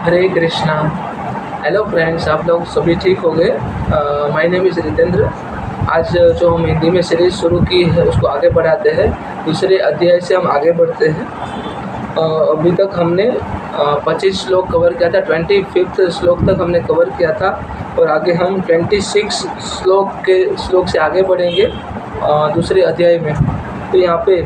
हरे Krishna. Hello friends, आप लोग सभी ठीक हो गए? My name is Ritendra. आज जो हम हिंदी में सीरीज़ शुरू की है उसको आगे बढ़ाते हैं। दूसरे अध्याय से हम आगे बढ़ते हैं। अभी तक हमने 25 श्लोक कवर किया था। 25th श्लोक तक हमने कवर किया था और आगे हम 26 श्लोक से आगे बढ़ेंगे दूसरे अध्याय में। तो यहाँ पे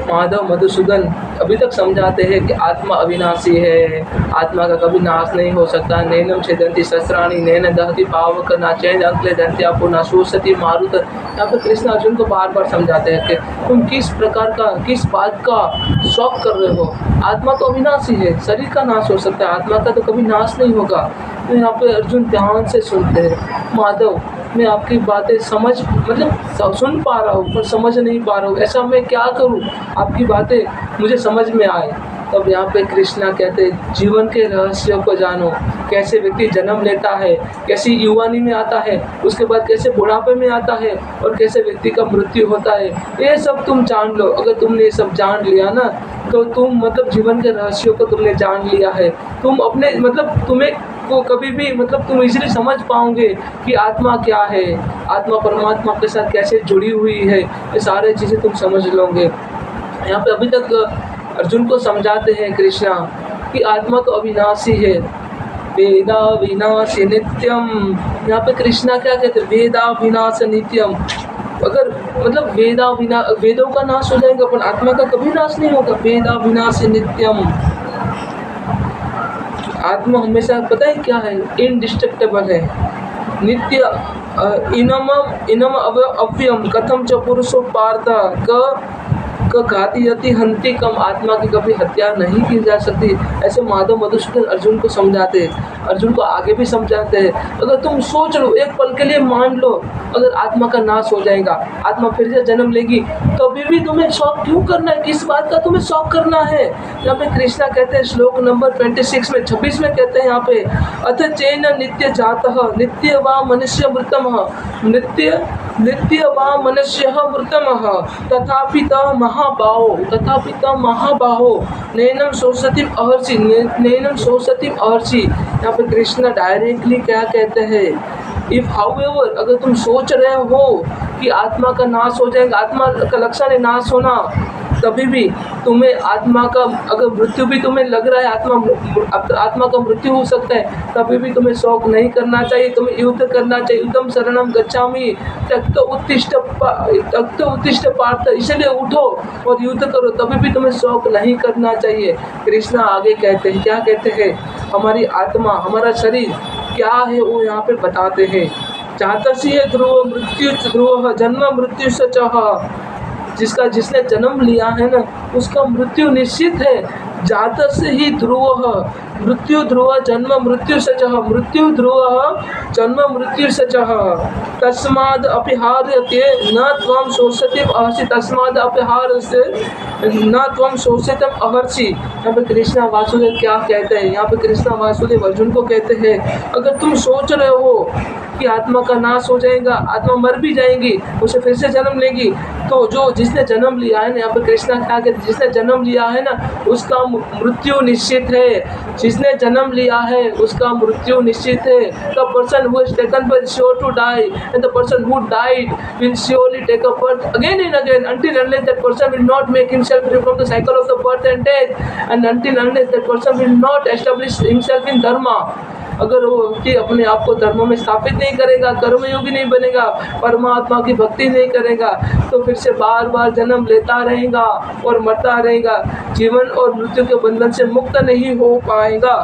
माधव मधुसूदन अभी तक समझाते हैं कि आत्मा अविनाशी है, आत्मा का कभी नाश नहीं हो सकता। नैनम छेदन्ति शस्त्राणि नैन दहति पावक न चैन अंकले दंत्या पुनः शोषति मारुत। यहाँ पे कृष्ण अर्जुन को बार बार समझाते हैं कि तुम किस बात का शौक कर रहे हो। आत्मा तो अविनाशी है, शरीर का नाश हो सकता है, आत्मा का तो कभी नाश नहीं होगा। तो यहाँ पे अर्जुन ध्यान से सुनते हैं। माधव, मैं आपकी बातें सुन पा रहा हूँ पर समझ नहीं पा रहा हूँ, ऐसा मैं क्या करूँ आपकी बातें मुझे समझ में आए। तब यहाँ पे कृष्णा कहते हैं जीवन के रहस्यों को जानो। कैसे व्यक्ति जन्म लेता है, कैसी युवानी में आता है, उसके बाद कैसे बुढ़ापे में आता है और कैसे व्यक्ति का मृत्यु होता है, ये सब तुम जान लो। अगर तुमने ये सब जान लिया ना तो तुम जीवन के रहस्यों को तुमने जान लिया है। तुम अपने तुम्हें को कभी भी तुम इजीली समझ पाओगे कि आत्मा क्या है, आत्मा परमात्मा के साथ कैसे जुड़ी हुई है, ये सारे चीज़ें तुम समझ लोगे। यहाँ पे अभी तक अर्जुन को समझाते हैं कृष्णा कि आत्मा तो अविनाशी है, वेदा विनाश नित्यम। यहाँ पे कृष्णा क्या कहते हैं? वेदा विनाश नित्यम। अगर वेदों का नाश हो जाएगा पर आत्मा का कभी नाश नहीं होगा। वेदा विनाश नित्यम। आत्मा हमेशा पता है क्या है? इनडिस्ट्रक्टेबल है, नित्य। इनम अव्ययम कथम च पुरुषो पार्थ क घाती यति हंति कम। आत्मा की कभी हत्या नहीं की जा सकती। ऐसे माधव मधुसूदन अर्जुन को समझाते हैं, अर्जुन को आगे भी समझाते हैं। अगर तुम सोच लो, एक पल के लिए मान लो, अगर आत्मा का नाश हो जाएगा, आत्मा फिर से जन्म लेगी, तो अभी भी तुम्हें शौक क्यों करना है? किस बात का तुम्हें शौक करना है? यहाँ पे कृष्णा कहते हैं श्लोक नंबर 26 में 26 में कहते हैं यहाँ पे अथ चैन नित्य जातः नित्य वा मनुष्य मृतमः नित्य वा मनुष्य मृतमः तथापि त महाबाहो नैनम शोषतिम अहर्षि। यहाँ पे कृष्ण डायरेक्टली क्या कहते हैं? इफ हाउएवर, अगर तुम सोच रहे हो कि आत्मा का नाश हो जाएगा, आत्मा का लक्षण है नाश होना, तभी भी तुम्हें आत्मा का अगर मृत्यु भी तुम्हें लग रहा है, आत्मा का मृत्यु हो सकता है, तभी भी तुम्हें शोक नहीं करना चाहिए। तुम्हें युद्ध करना चाहिए। युद्धम शरणम गच्छामि त्यक्त उत्तिष्ठ पार्थ। इसलिए उठो और युद्ध करो, तभी भी तुम्हें शोक नहीं करना चाहिए। कृष्णा आगे कहते हैं, क्या कहते हैं? हमारी आत्मा, हमारा शरीर क्या है वो यहाँ पे बताते हैं। जातस्य है ध्रुव मृत्यु ध्रुव जन्म मृत्यु सच। जिसने जन्म लिया है ना, उसका मृत्यु निश्चित है। जातस्य ही ध्रुव मृत्यु ध्रुव जन्म मृत्यु सचः। मृत्यु ध्रुव जन्म मृत्यु सचः। तस्माद् अपहार्यते न त्वं शोषितम् अहर्षि। तस्माद् अपहार्यते न त्वं शोषितम् अहर्षि। यहाँ पे कृष्णा वासुदेव क्या कहते हैं? यहाँ पे कृष्णा वासुदेव अर्जुन को कहते हैं, अगर तुम सोच रहे हो कि आत्मा का नाश हो जाएगा, आत्मा मर भी जाएगी, उसे फिर से जन्म लेगी, तो जिसने जन्म लिया है ना, यहाँ पे कृष्णा क्या कहते हैं? जिसने जन्म लिया है ना, उसका मृत्यु निश्चित है। जिसने जन्म लिया है उसका मृत्यु निश्चित है। The person who is taken birth sure to die and the person who died will surely take a birth again and again until unless that person will not make himself free from the cycle of the birth and death and until unless that person will not establish himself in dharma। अगर वो व्यक्ति अपने आप को धर्म में स्थापित नहीं करेगा, कर्मयोगी नहीं बनेगा, परमात्मा की भक्ति नहीं करेगा, तो फिर से बार बार जन्म लेता रहेगा और मरता रहेगा, जीवन और मृत्यु के बंधन से मुक्त नहीं हो पाएगा।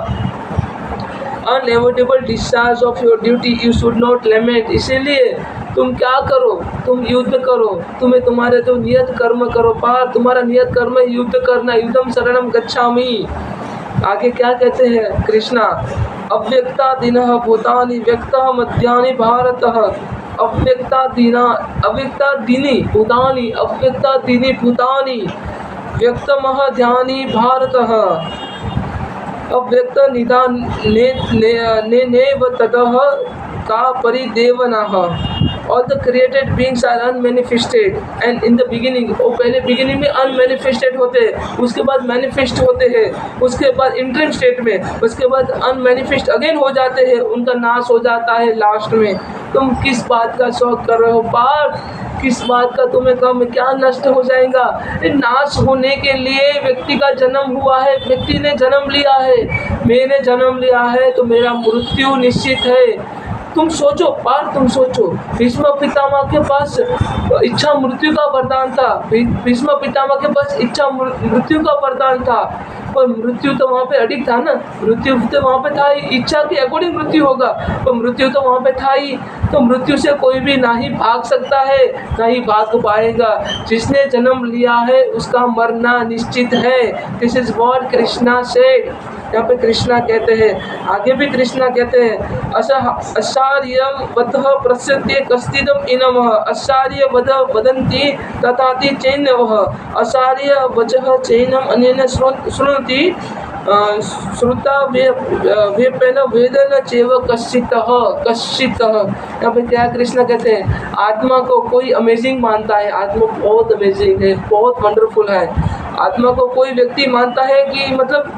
Unavoidable discharge of your duty you should not lament. इसीलिए तुम क्या करो? तुम युद्ध करो। तुम्हें तुम्हारे जो नियत कर्म करो, तुम्हारा नियत कर्म युद्ध करना। युद्धम शरणम गच्छामि। आगे क्या कहते हैं कृष्णा? अव्यक्ता दिनः भूतानि व्यक्तः मध्यानि भारतः। अव्यक्ता दिनी भूतानि व्यक्तमः ध्यानि भारतः। अव्यक्त निधान नेव ततः का परिदेवनः। All the created beings are unmanifested and in the beginning, वो पहले बिगिनिंग में अनमैनिफेस्टेड होते हैं, उसके बाद मैनिफेस्ट होते हैं, उसके बाद इंटरिम स्टेट में, उसके बाद अनमैनिफेस्ट अगेन हो जाते हैं, उनका नाश हो जाता है लास्ट में। तुम किस बात का शौक कर रहे हो पार्थ? किस बात का तुम्हें कम, क्या नष्ट हो जाएगा? नाश होने के लिए व्यक्ति का जन्म हुआ है, व्यक्ति ने जन्म लिया है, मैंने जन्म लिया है, तो मेरा मृत्यु निश्चित है। तुम सोचो पार्थ, तुम सोचो, भीष्म पितामह के पास इच्छा मृत्यु का वरदान था, भीष्म पितामह के पास इच्छा मृत्यु का वरदान था, पर मृत्यु तो वहाँ पे अडिग था ना, मृत्यु तो वहाँ पे था ही, इच्छा के अकॉर्डिंग मृत्यु होगा, पर मृत्यु तो वहाँ पे था ही। तो मृत्यु से कोई भी ना ही भाग सकता है, ना ही भाग पाएगा। जिसने जन्म लिया है उसका मरना निश्चित है। This is what Krishna said. यहाँ पे कृष्णा कहते हैं, आगे भी कृष्णा कहते हैं, अशार्यम वध प्रस्यते कस्तिदम इनमः, अशार्य वध वदन्ति तथाति चैनवः, अशार्य वचः चैनम अनेन शृणोति श्रुता वेपेन वेदन चैव कश्चितः। यहाँ पे क्या कृष्ण कहते हैं, आत्मा को कोई अमेजिंग मानता है, आत्मा बहुत अमेजिंग है, बहुत वंडरफुल है। आत्मा को कोई व्यक्ति मानता है कि मतलब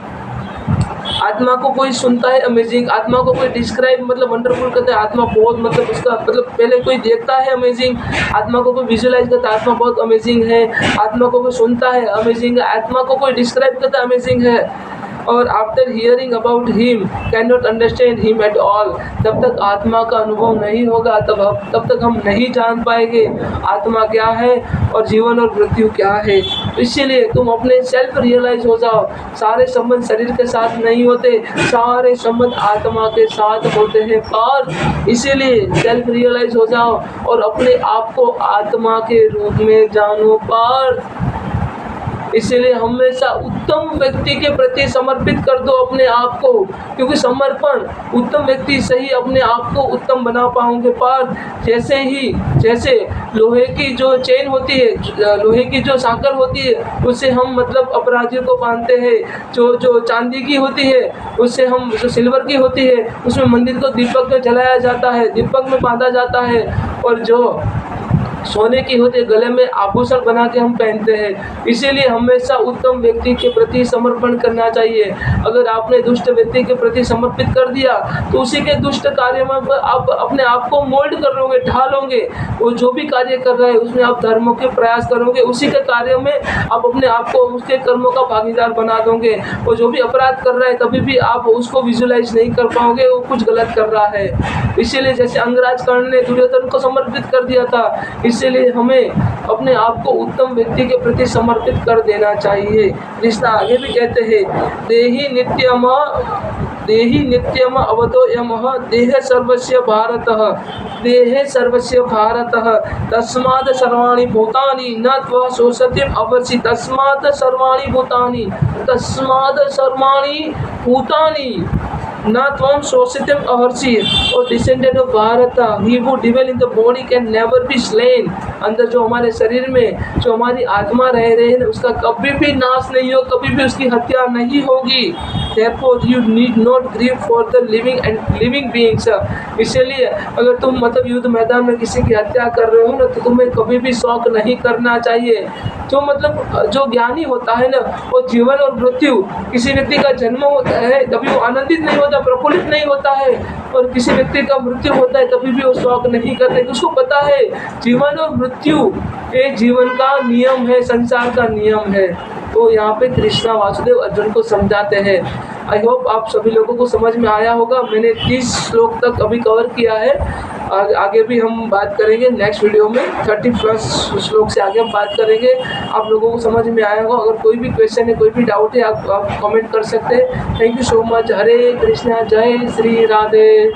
आत्मा को कोई सुनता है अमेजिंग, आत्मा को कोई डिस्क्राइब मतलब वंडरफुल करता है, आत्मा बहुत मतलब उसका मतलब पहले कोई देखता है अमेजिंग, आत्मा को कोई विजुअलाइज करता है, आत्मा बहुत अमेजिंग है, आत्मा को कोई सुनता है अमेजिंग है, आत्मा को कोई डिस्क्राइब करता है अमेजिंग है, और after hearing about him can not understand him at all. जब तक आत्मा का अनुभव नहीं होगा तब तक हम नहीं जान पाएंगे आत्मा क्या है और जीवन और मृत्यु क्या है। इसीलिए तुम अपने सेल्फ रियलाइज हो जाओ। सारे संबंध शरीर के साथ नहीं होते, सारे संबंध आत्मा के साथ होते हैं पार्थ। इसीलिए सेल्फ रियलाइज हो जाओ और अपने आप को आत्मा के रूप में जानो पार्थ। इसीलिए हमेशा उत्तम व्यक्ति के प्रति समर्पित कर दो अपने आप को, क्योंकि समर्पण उत्तम व्यक्ति से ही अपने आप को उत्तम बना पाओगे पार्थ। जैसे लोहे की जो चेन होती है, लोहे की जो साकर होती है, उससे हम मतलब अपराधियों को बांधते हैं, जो चांदी की होती है उससे हम, जो सिल्वर की होती है उसमें मंदिर को दीपक में जलाया जाता है, दीपक में बांधा जाता है, और जो सोने की होते गले में आभूषण बना के हम पहनते हैं। इसीलिए हमेशा उत्तम व्यक्ति के प्रति समर्पण करना चाहिए। अगर आपने दुष्ट व्यक्ति के प्रति समर्पित कर दिया तो उसी के दुष्ट कार्य में आप अपने आप को मोल्ड कर लोगे, ढालोगे। वो जो भी कार्य कर रहा है उसमें आप धर्मों के प्रयास करोगे, उसी के कार्य में आप अपने आप को उसके कर्मों का भागीदार बना दोगे। वो जो भी अपराध कर रहा है तभी भी आप उसको विजुलाइज नहीं कर पाओगे वो कुछ गलत कर रहा है। इसीलिए जैसे अंगराज कर्ण ने दुर्योधन को समर्पित कर दिया था, इसीलिए हमें अपने आप को उत्तम व्यक्ति के प्रति समर्पित कर देना चाहिए। कृष्ण आगे भी कहते हैं, देहि नित्यम अवतो यमः देह सर्वस्य भारतः, देहे सर्वस्य भारतः, तस्मात् सर्वाणि भूतानि न त्वं शोषितुम् अर्हसि, तस्मात् सर्वाणि भूतानि, तस्मात् सर्वाणि भूतानि न त्वं शोषितुम् अर्हसि। और descendant of Bharat, he who dwell in the body can never be slain. अंदर जो हमारे शरीर में जो हमारी आत्मा रह रहे हैं उसका कभी भी नाश नहीं हो, कभी भी उसकी हत्या नहीं होगी। Therefore you need not grieve for the living beings। इसलिए अगर तुम मतलब युद्ध मैदान में किसी की हत्या कर रहे हो ना तो तुम्हें कभी भी शौक नहीं करना चाहिए। जो मतलब जो ज्ञानी होता है ना, वो जीवन और मृत्यु, किसी व्यक्ति का जन्म होता है तभी वो आनंदित नहीं होता, प्रफुल्लित नहीं होता है, और किसी व्यक्ति का मृत्यु होता है तभी भी वो शौक नहीं करते। उसको पता है जीवन और मृत्यु ये जीवन का नियम है, संसार का नियम है। तो यहाँ पे कृष्णा वासुदेव अर्जुन को समझाते हैं। आई होप आप सभी लोगों को समझ में आया होगा। मैंने 30 श्लोक तक अभी कवर किया है, आगे भी हम बात करेंगे नेक्स्ट वीडियो में। 30+ श्लोक से आगे हम बात करेंगे। आप लोगों को समझ में आया होगा। अगर कोई भी क्वेश्चन है, कोई भी डाउट है, आप कमेंट कर सकते हैं। Thank you so much. Hare Krishna, जय श्री राधे।